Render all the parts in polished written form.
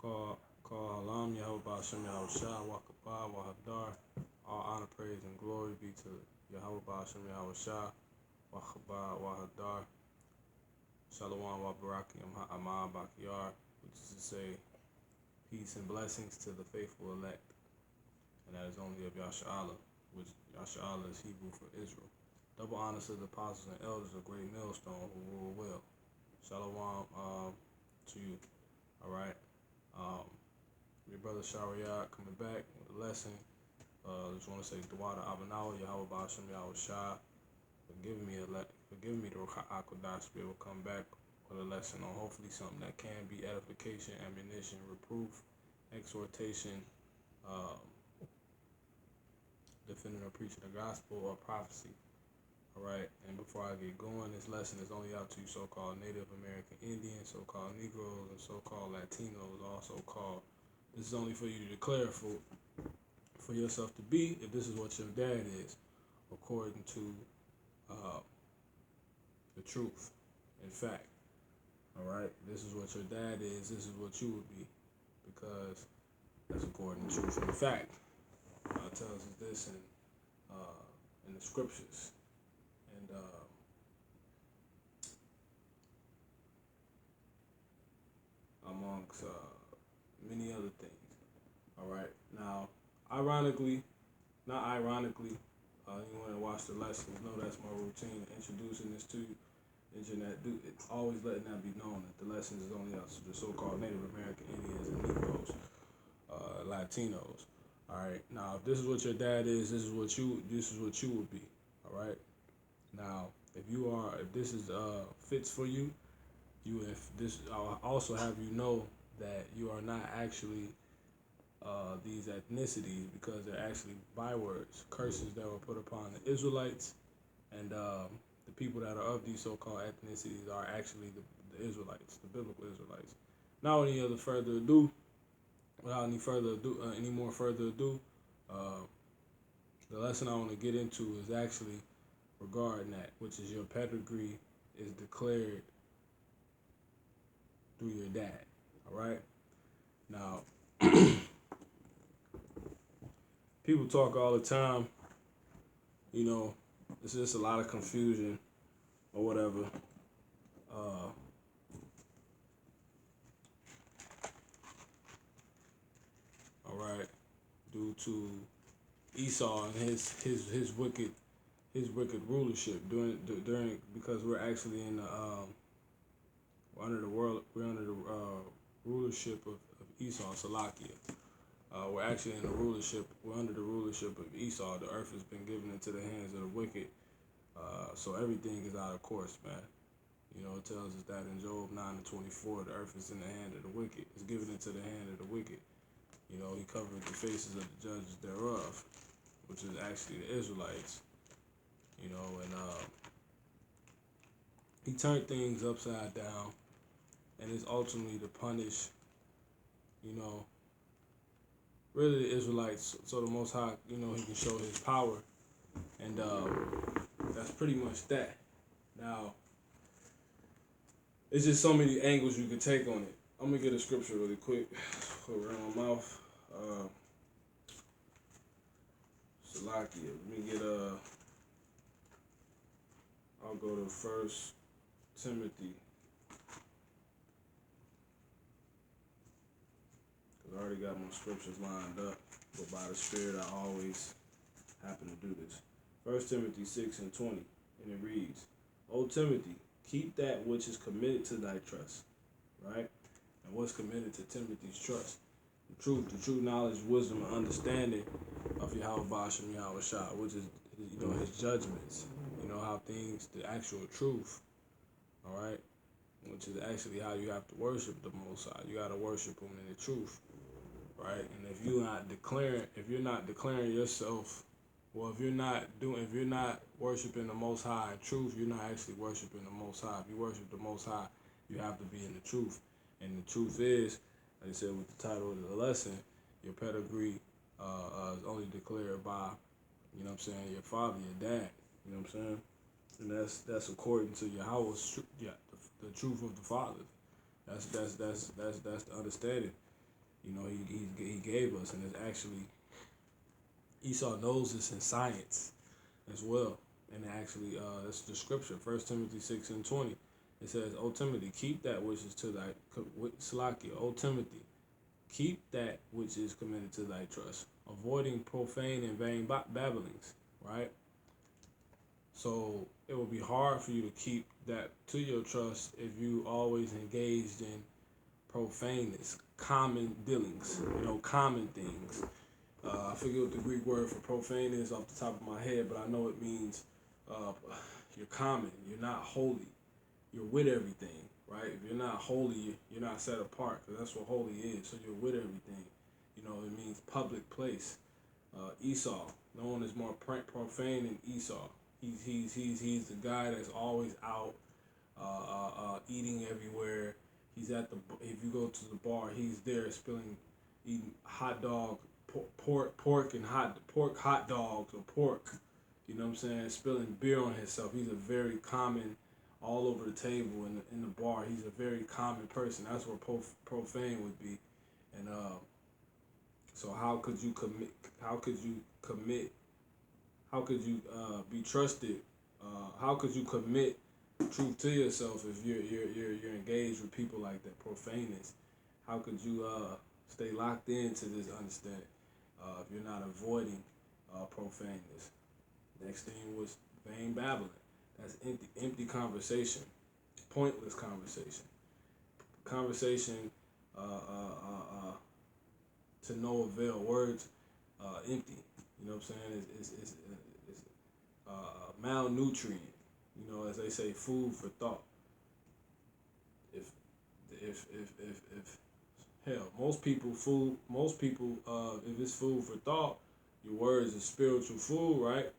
Call Halam, Yahweh Ba'ashem, Yahweh Shah, Wakabah, Wahadar. All honor, praise, and glory be to Yahweh Ba'ashem, Yahweh Shah, Wakabah, Wahadar. Shalom, Wabaraki, Amah, Bakiyar, which is to say, peace and blessings to the faithful elect. And that is only of Yasha'Allah, which Yasha'Allah is Hebrew for Israel. Double honors to the apostles and elders of great millstone who rule well. Shalom to you. All right. Your brother Shariah coming back with a lesson. Just want to say Dawada Abanawa, Yahweh Ba'ashem, Yahweh Shah. Forgive me the Ruach HaKodesh to be able to come back with a lesson on hopefully something that can be edification, ammunition, reproof, exhortation, defending or preaching the gospel or prophecy. Alright, and before I get going, this lesson is only out to you so-called Native American Indians, so-called Negroes, and so-called Latinos, also called. This is only for you to declare for yourself to be, if this is what your dad is, according to the truth. In fact, alright, this is what your dad is, this is what you would be, because that's according to truth. In fact, it tells us this in the scriptures. And amongst many other things. All right. Now, not ironically, anyone that watch the lessons know that's my routine, introducing this to you. It's always letting that be known that the lessons is only us, the so-called Native American Indians and Negroes, Latinos. All right. Now, if this is what your dad is, this is what you would be. All right. Now, if this is fits for you, I'll also have you know that you are not actually these ethnicities, because they're actually bywords, curses that were put upon the Israelites, and the people that are of these so-called ethnicities are actually the Israelites, the biblical Israelites. Now, without any more further ado, the lesson I want to get into is actually regarding that, which is your pedigree is declared through your dad. All right. Now, people talk all the time. You know, it's just a lot of confusion or whatever. All right, due to Esau and his wicked rulership during because we're actually in the we're under the rulership of Esau, Salakia. We're actually in the rulership. We're under the rulership of Esau. The earth has been given into the hands of the wicked. So everything is out of course, man. You know, it tells us that in Job 9:24, the earth is in the hand of the wicked. It's given into the hand of the wicked. You know, he covered the faces of the judges thereof, which is actually the Israelites. You know, and he turned things upside down, and it's ultimately to punish, you know, really the Israelites, so the Most High, you know, he can show his power, and that's pretty much that. Now, it's just so many angles you can take on it. I'm gonna get a scripture really quick, put it around my mouth. Salakia, let me get I'll go to 1 Timothy. Because I already got my scriptures lined up, but by the Spirit I always happen to do this. 1 Timothy 6:20, and it reads, O Timothy, keep that which is committed to thy trust. Right? And what's committed to Timothy's trust? The true knowledge, wisdom, and understanding of Yahweh Ba'ashem Yahweh Shah, which is, you know, his judgments. You know, how things, the actual truth, all right, which is actually how you have to worship the Most High. You got to worship him in the truth, right? And if you're not declaring yourself, well, if you're not worshiping the Most High in truth, you're not actually worshiping the Most High. If you worship the Most High, you have to be in the truth. And the truth is, like I said with the title of the lesson, your pedigree is only declared by, you know what I'm saying, your father, your dad. You know what I'm saying? And that's according to Yahweh's the truth of the fathers. That's the understanding. You know, he gave us, and it's actually Esau knows this in science as well. And actually, that's the scripture, 1 Timothy 6:20. It says, "O Timothy, keep that which is to thy Salakia. O Timothy, keep that which is committed to thy trust, avoiding profane and vain babblings." Right. So it will be hard for you to keep that to your trust if you always engaged in profaneness, common dealings, common things. I forget what the Greek word for profane is off the top of my head, but I know it means you're common, you're not holy, you're with everything, right? If you're not holy, you're not set apart, because that's what holy is. So you're with everything. It means public place. Esau, no one is more profane than Esau. He's the guy that's always out, eating everywhere. He's at if you go to the bar, he's there eating hot dog, pork hot dogs or pork. You know what I'm saying? Spilling beer on himself. He's a very common, all over the table in the bar. He's a very common person. That's where profane would be. And so how could you commit? How could you be trusted? How could you commit truth to yourself if you're engaged with people like that? Profaneness. How could you stay locked into this understanding if you're not avoiding profaneness? Next thing was vain babbling. That's empty conversation, pointless conversation to no avail. Words empty. You know what I'm saying? It's malnutrient. As they say, food for thought. If hell, most people, if it's food for thought, your words is spiritual food, right?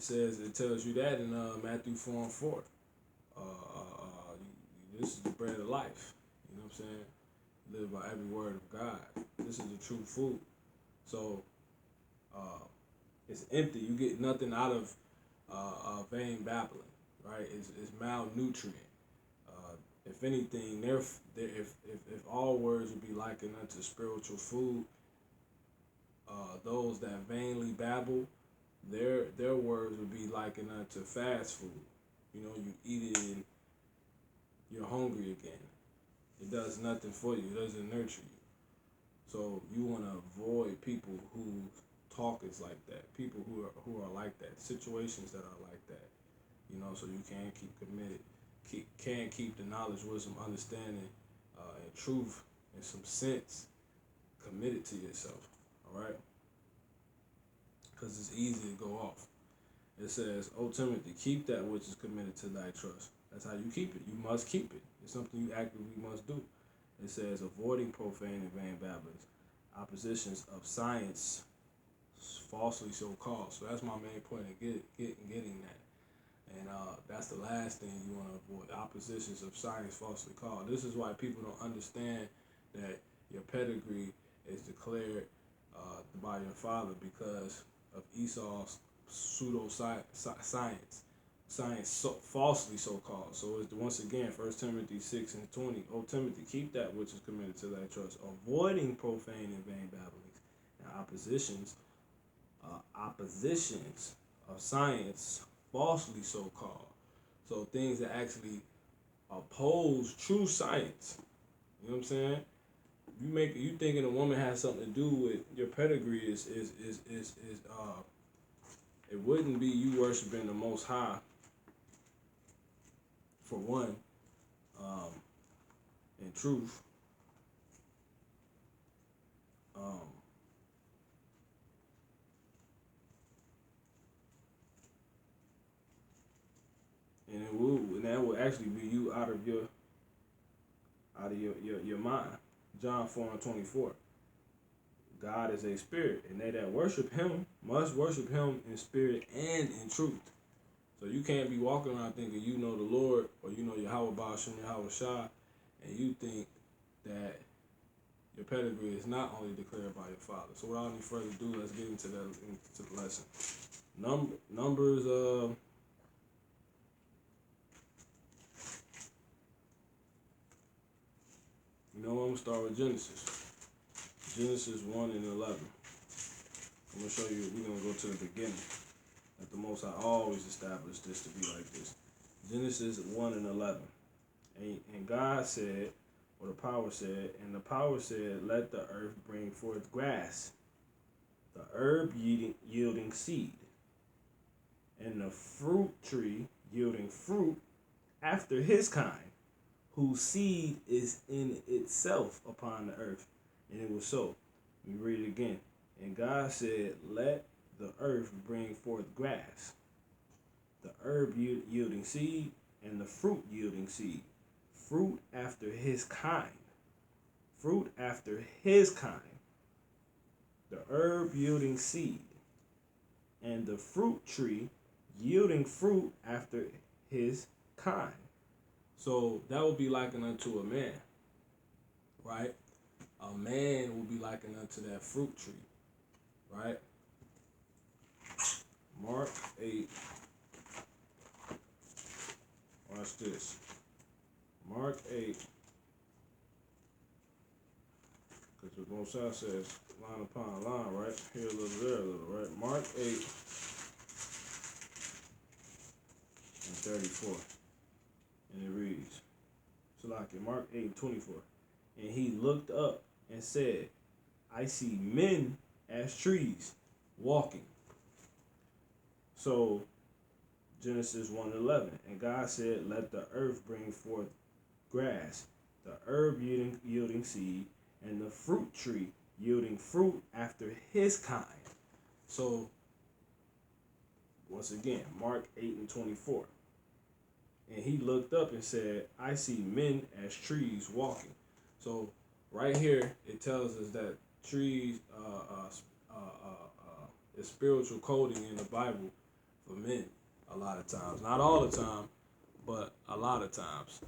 It tells you that in Matthew 4:4. This is the bread of life. You know what I'm saying? Live by every word of God. This is the true food. So it's empty. You get nothing out of vain babbling, right? It's malnutrient. If anything, if all words would be likened unto spiritual food, those that vainly babble, their words would be likened unto fast food. You eat it and you're hungry again. It does nothing for you. It doesn't nurture you. So you want to avoid people who talk is like that. People who are like that. Situations that are like that. So you can keep committed. Can keep the knowledge, wisdom, understanding, and truth, and some sense committed to yourself. All right. Because it's easy to go off. It says, "O Timothy, keep that which is committed to thy trust." That's how you keep it. You must keep it. It's something you actively must do. It says, "Avoiding profane and vain babblings, oppositions of science, falsely so called." So that's my main point of getting that. And that's the last thing you want to avoid. Oppositions of science falsely called. This is why people don't understand that your pedigree is declared by your father, because of Esau's pseudo science, falsely so called. So it's once again 1 Timothy 6:20. "O Timothy, keep that which is committed to thy trust, avoiding profane and vain babblings, and oppositions of science, falsely so called." So things that actually oppose true science. You know what I'm saying? You thinking a woman has something to do with your pedigree is it wouldn't be you worshiping the Most High, for one, in truth. And that will actually be you out of your mind. John 4:24. God is a spirit, and they that worship him must worship him in spirit and in truth. So you can't be walking around thinking you know the Lord, or you know Yahweh Ba'ashem, Yahweh Shah, and you think that your pedigree is not only declared by your father. So without any further ado, let's get into the lesson. Numbers You know, I'm going to start with Genesis. Genesis 1 and 11. I'm going to show you, we're going to go to the beginning. At the Most High always established this to be like this. Genesis 1 and 11. And God said, or the power said, and the power said, let the earth bring forth grass, the herb yielding seed, and the fruit tree yielding fruit after his kind, whose seed is in itself upon the earth. And it was so. Let me read it again. And God said, let the earth bring forth grass, the herb yielding seed, and the fruit yielding seed, fruit after his kind, fruit after his kind, the herb yielding seed, and the fruit tree yielding fruit after his kind. So that would be likened unto a man, right? A man will be likened unto that fruit tree, right? Mark 8. Watch this. Mark 8. Because the Most High says line upon line, right? Here a little, there a little, right? Mark 8 and 34. And it reads, so like in Mark 8 and 24. And he looked up and said, I see men as trees walking. So Genesis 1:11, and God said, let the earth bring forth grass, the herb yielding seed, and the fruit tree yielding fruit after his kind. So once again, Mark 8 and 24. And he looked up and said, I see men as trees walking. So right here, it tells us that trees is spiritual coding in the Bible for men a lot of times. Not all the time, but a lot of times.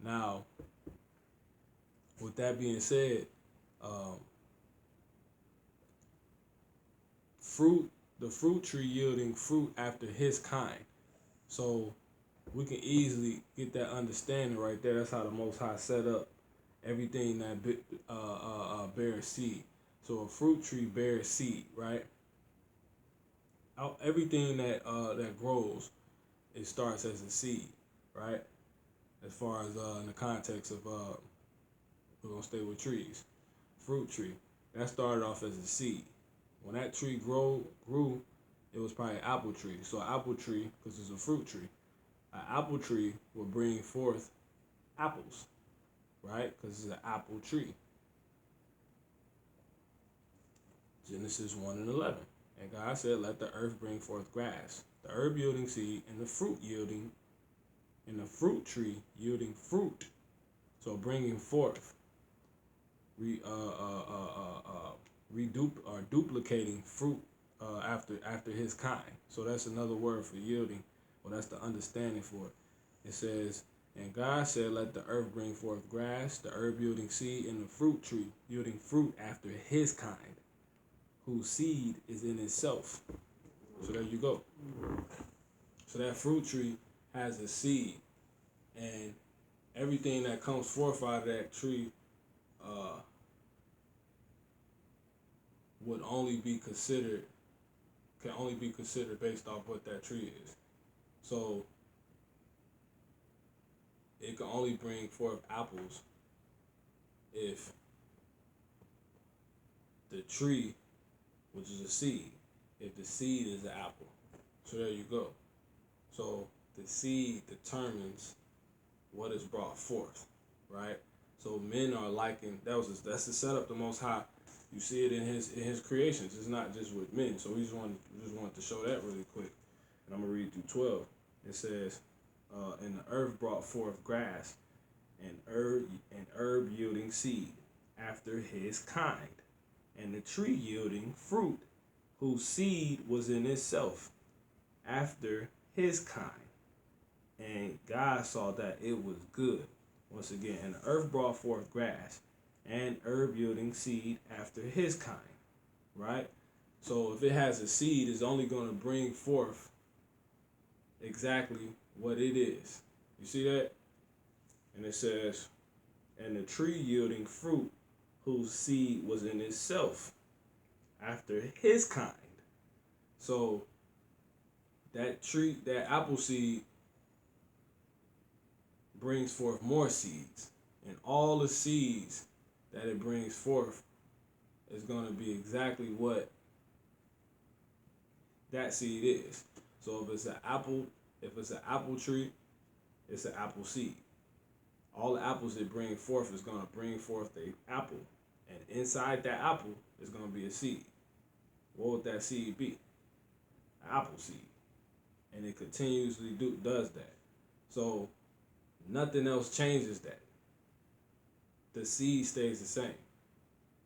Now, with that being said, the fruit tree yielding fruit after his kind. So we can easily get that understanding right there. That's how the Most High set up everything that bears seed. So a fruit tree bears seed, right? Everything that grows, it starts as a seed, right? As far as in the context of we're gonna stay with trees, fruit tree that started off as a seed. When that tree grew, it was probably an apple tree. So an apple tree, because it's a fruit tree, an apple tree will bring forth apples, right? Because it's an apple tree. Genesis 1 and 11. And God said, let the earth bring forth grass, the herb yielding seed, and the fruit tree yielding fruit. So bringing forth, duplicating fruit after his kind. So that's another word for yielding. Well, that's the understanding for it. It says, and God said, let the earth bring forth grass, the herb yielding seed, and the fruit tree yielding fruit after his kind, whose seed is in itself. So there you go. So that fruit tree has a seed, and everything that comes forth out of that tree can only be considered based off what that tree is. So it can only bring forth apples if the tree, which is a seed, if the seed is an apple. So there you go. So the seed determines what is brought forth, right? So men are likened. That's the setup the Most High. You see it in his creations. It's not just with men. So we just wanted to show that really quick. And I'm gonna read through 12. It says, and the earth brought forth grass, and herb yielding seed after his kind, and the tree yielding fruit, whose seed was in itself after his kind. And God saw that it was good. Once again, and the earth brought forth grass, and herb yielding seed after his kind, right? So if it has a seed, it's only going to bring forth exactly what it is. You see that? And it says, and the tree yielding fruit, whose seed was in itself after his kind. So that tree, that apple seed, brings forth more seeds, and all the seeds that it brings forth is going to be exactly what that seed is. So if it's an apple tree, it's an apple seed. All the apples it brings forth is going to bring forth an apple, and inside that apple is going to be a seed. What would that seed be? An apple seed, and it continuously does that. So nothing else changes that. The seed stays the same.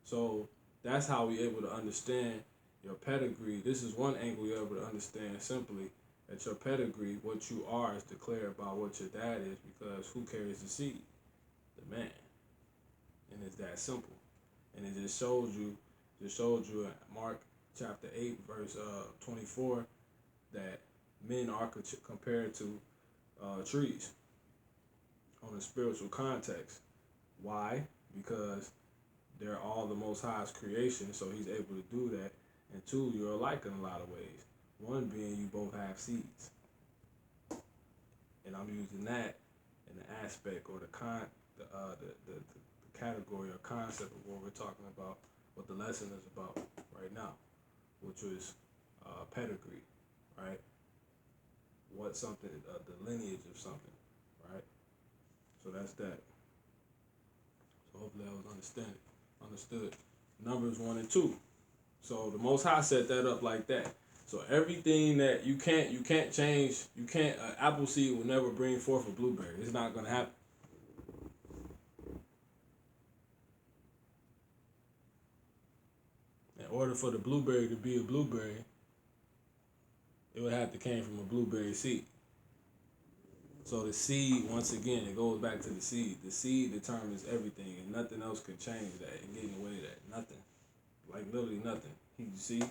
So that's how we're able to understand your pedigree. This is one angle you're able to understand simply, that your pedigree, what you are, is declared by what your dad is, because who carries the seed? The man. And it's that simple. And it just showed you in Mark chapter 8, verse 24, that men are compared to trees on a spiritual context. Why? Because they're all the Most High's creation, so he's able to do that. And two, you're alike in a lot of ways. One being you both have seeds. And I'm using that in the aspect or the category or concept of what we're talking about, what the lesson is about right now, which was pedigree, right? What something, the lineage of something, right? So that's that. So hopefully that was understood. Numbers 1 and 2. So the Most High set that up like that. So everything that you can't change, apple seed will never bring forth a blueberry. It's not going to happen. In order for the blueberry to be a blueberry, it would have to came from a blueberry seed. So the seed, once again, it goes back to the seed. The seed determines everything, and nothing else can change that and get in the way of that. Nothing. Like literally nothing. You see,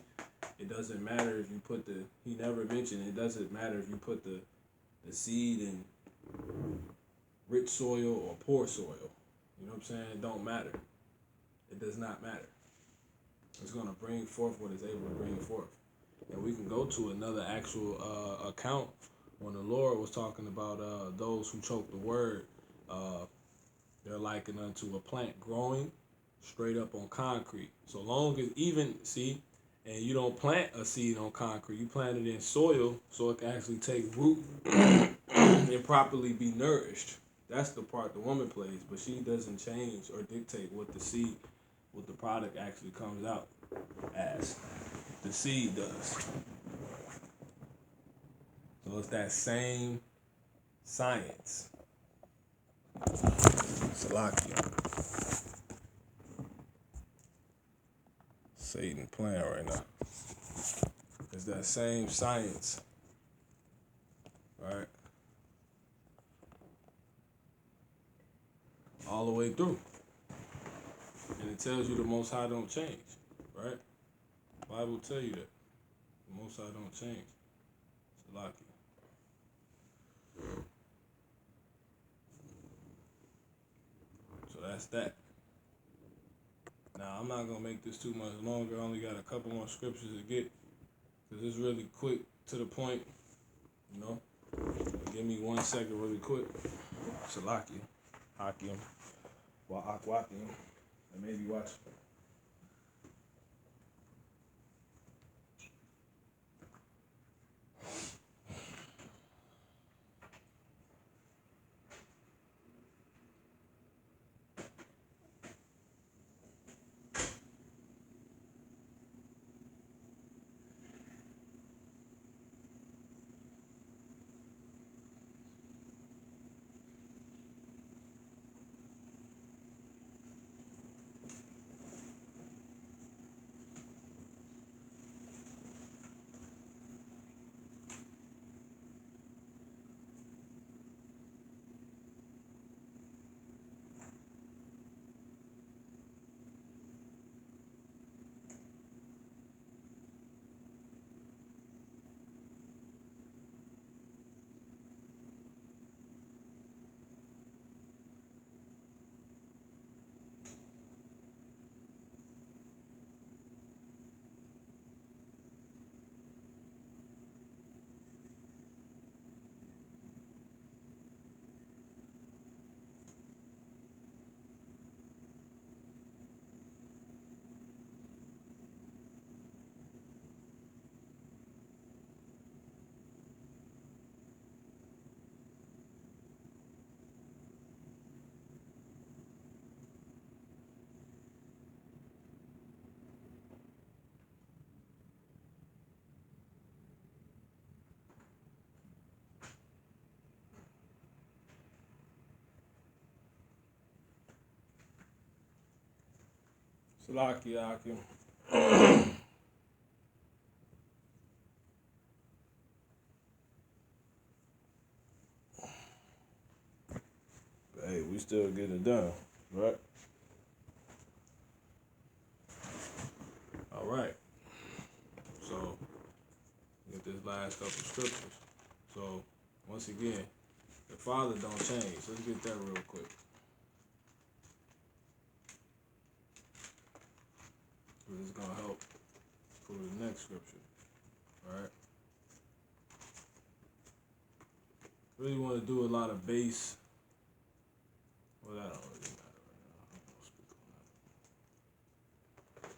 it doesn't matter if you put he never mentioned it doesn't matter if you put the seed in rich soil or poor soil. You know what I'm saying? It don't matter. It does not matter. It's going to bring forth what it's able to bring forth. And we can go to another actual account when the Lord was talking about those who choke the word. They're likened unto a plant growing straight up on concrete. So long as and you don't plant a seed on concrete, you plant it in soil so it can actually take root and properly be nourished. That's the part the woman plays, but she doesn't change or dictate what the product actually comes out as. The seed does. So it's that same science. Salakia. Satan playing right now. It's that same science. Right? All the way through. And it tells you the Most High don't change. Right? The Bible tell you that. The Most High don't change. Salakia. So that's that. Now, I'm not going to make this too much longer. I only got a couple more scriptures to get, because it's really quick to the point, you know. Give me 1 second really quick. Salakia, Hakim, Wa'akwakim, and maybe watch. Salaki, Aki. Hey, we still getting it done, right? All right. So, get this last couple scriptures. So, once again, the Father don't change. Let's get that real quick. This is gonna help for the next scripture, all right? Really want to do a lot of base. Well, that don't really matter right now. I'm gonna speak on that.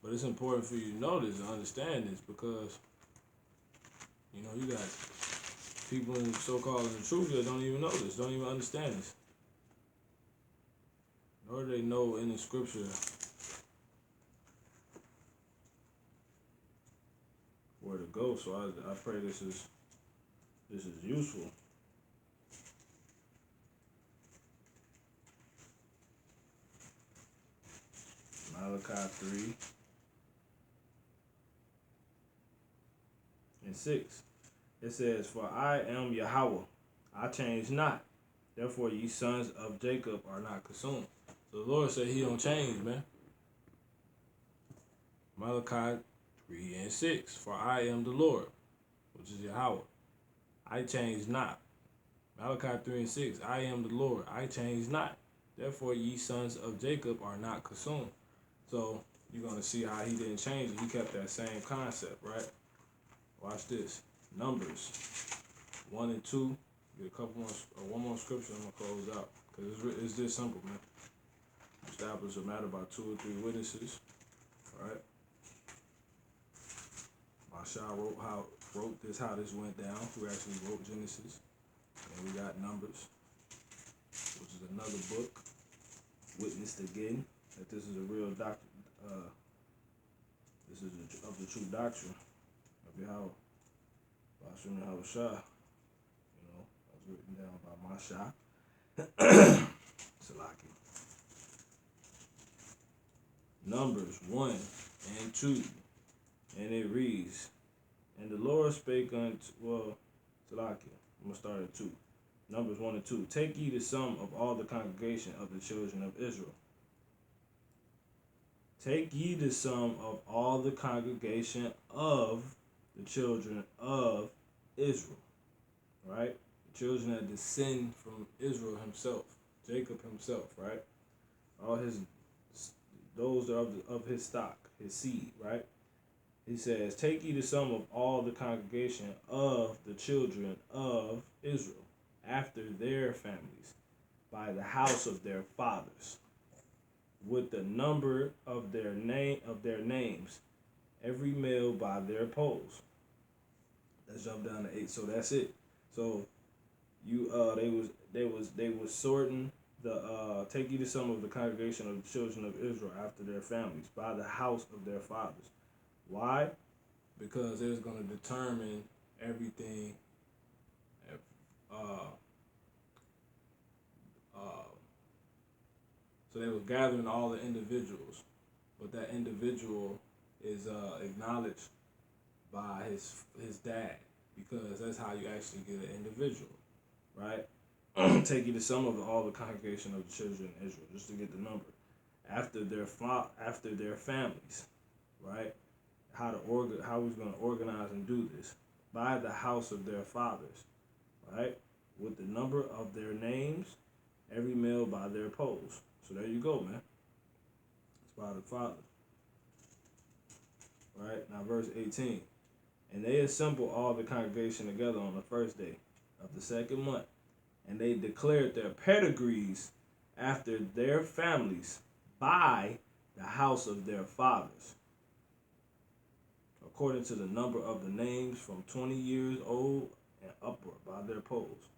But it's important for you to know this and understand this because, you know, you got people in so-called in the truth that don't even know this, don't even understand this. Nor do they know in the scripture where to go. So I pray this is useful. Malachi 3 and 6. It says, "For I am Yahweh, I change not. Therefore ye sons of Jacob are not consumed." So the Lord said he don't change, man. Malachi 3 and 6. "For I am the Lord," which is Yahweh. "I change not." Malachi 3 and 6. "I am the Lord, I change not. Therefore ye sons of Jacob are not consumed." So you're going to see how he didn't change it. He kept that same concept, right? Watch this. Numbers 1 and 2. Get a couple more, or one more scripture. I'm going to close out. Because it's this simple, man. Establish a matter by 2 or 3 witnesses. All right? Masha wrote how this went down. Who actually wrote Genesis. And we got Numbers, which is another book. Witnessed again that this is a real doctrine. This is of the true doctrine of Yahweh. Bashim Yahweh Shah. You know, that was written down by Masha. Salaki. Numbers 1 and 2. And it reads, "And the Lord spake unto," Salaki. I'm going to start at 2. Numbers 1 and 2. "Take ye the sum of all the congregation of the children of Israel." Take ye the sum of all the congregation of the children of Israel. Right? The children that descend from Israel himself. Jacob himself, right? All those are of his stock, his seed, right? He says, "Take ye the sum of all the congregation of the children of Israel, after their families, by the house of their fathers, with the number of their names, every male by their poles." Let's jump down to 8. So that's it. So you they was sorting the take ye the sum of the congregation of the children of Israel after their families, by the house of their fathers. Why? Because it's going to determine everything. So they were gathering all the individuals, but that individual is acknowledged by his dad, because that's how you actually get an individual, right? Take you to some of all the congregation of the children of Israel, just to get the number after their families, right? How he's going to organize and do this by the house of their fathers, right? With the number of their names, every male by their poles. So there you go, man. It's by the father. Right? Now verse 18. "And they assembled all the congregation together on the first day of the second month, and they declared their pedigrees after their families by the house of their fathers, according to the number of the names from 20 years old and upward by their poles.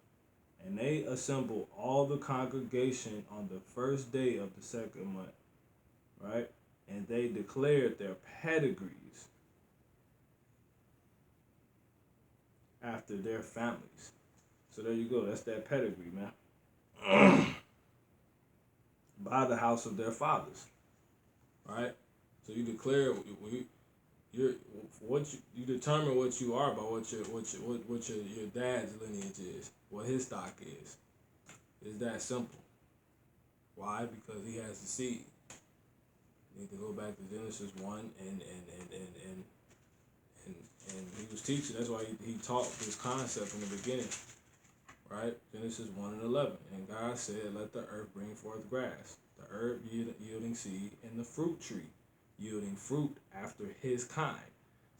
And they assembled all the congregation on the first day of the second month," right? "And they declared their pedigrees after their families." So there you go. That's that pedigree, man. By the house of their fathers. right? So you declare you determine what you are by what your dad's lineage is, what his stock is. It's that simple. Why? Because he has the seed. You need to go back to Genesis 1 and he was teaching. That's why he taught this concept in the beginning, right? Genesis 1 and 11. And God said, let the earth bring forth grass, the herb yielding seed, and the fruit tree yielding fruit after his kind.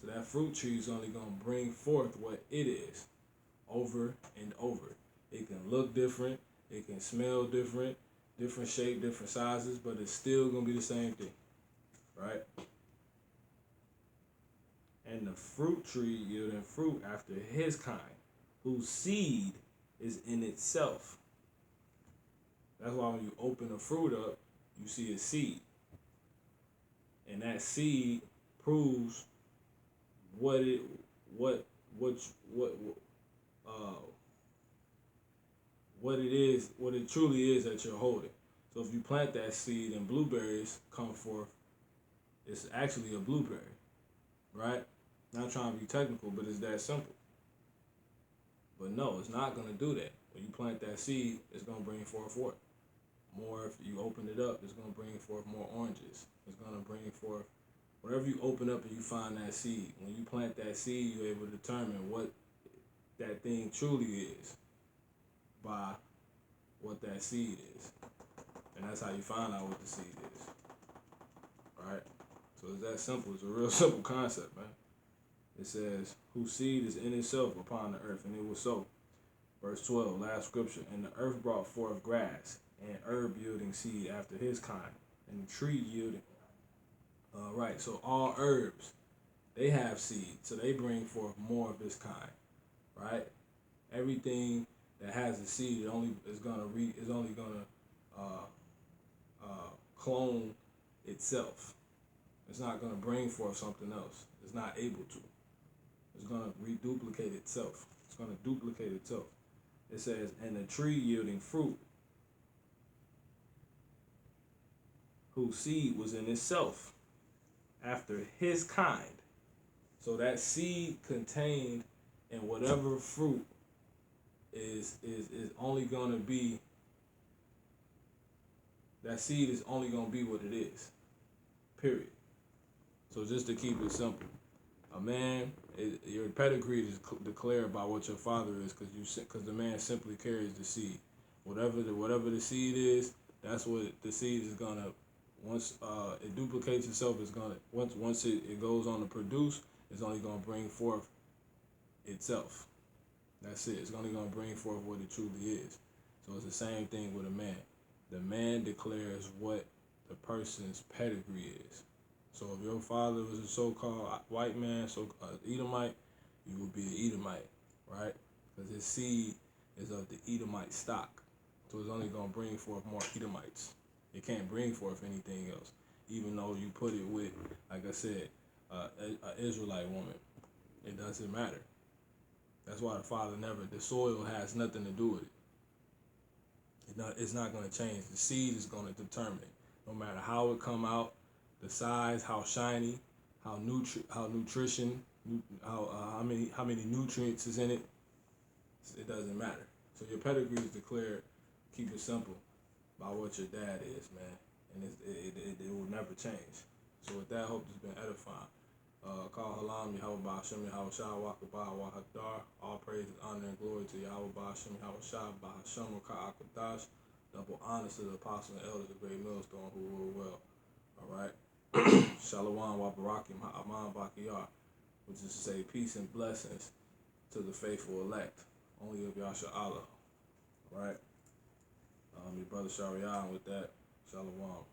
So that fruit tree is only going to bring forth what it is over and over. It can look different. It can smell different, different shape, different sizes, but it's still going to be the same thing, right? And the fruit tree yielding fruit after his kind, whose seed is in itself. That's why when you open the fruit up, you see a seed. And that seed proves what it is, what it truly is that you're holding. So if you plant that seed and blueberries come forth, it's actually a blueberry, right? Not trying to be technical, but it's that simple. But no, it's not going to do that. When you plant that seed, it's going to bring forth what? More. If you open it up, it's going to bring forth more oranges. It's going to bring forth whatever you open up and you find that seed. When you plant that seed, you're able to determine what that thing truly is by what that seed is. And that's how you find out what the seed is. Right? So it's that simple. It's a real simple concept, man. It says, whose seed is in itself upon the earth, and it was so. Verse 12, last scripture. And the earth brought forth grass, and herb yielding seed after his kind, and the tree yielding. Right, so all herbs, they have seed, so they bring forth more of this kind, right? Everything that has a seed is only gonna clone itself. It's not gonna bring forth something else. It's not able to. It's gonna reduplicate itself. It's gonna duplicate itself. It says, and the tree yielding fruit, whose seed was in itself, after his kind. So that seed contained in whatever fruit is only gonna be, that seed is only gonna be what it is. Period. So just to keep it simple, a man, your pedigree is declared by what your father is, because the man simply carries the seed. Whatever the seed is, that's what the seed is gonna. Once it duplicates itself, it's gonna once it goes on to produce, it's only gonna bring forth itself. That's it. It's only gonna bring forth what it truly is. So it's the same thing with a man. The man declares what the person's pedigree is. So if your father was a so-called white man, Edomite, you will be an Edomite, right? Because his seed is of the Edomite stock. So it's only going to bring forth more Edomites. It can't bring forth anything else. Even though you put it with, like I said, an Israelite woman. It doesn't matter. That's why the soil has nothing to do with it. It's not going to change. The seed is going to determine it. No matter how it come out, the size, how shiny, how nutrition, how many nutrients is in it. It doesn't matter. So your pedigree is declared. Keep it simple by what your dad is, man, and it will never change. So with that, I hope it's been edifying. Call Halam Yahweh Ba'Shem Yahweh Shah Wakabah Wahadar. All praise, honor, and glory to Yahweh Ba'Shem Yahweh Shah Ba'Shem Raka'akadash. Double honors to the apostles and elders of Great Millstone who rule well. All right. Shalom Wabarakim Ha'aman Bakiyar, which is to say peace and blessings to the faithful elect, only of Yasha Allah. All right. Your brother Shariah with that. Shalom.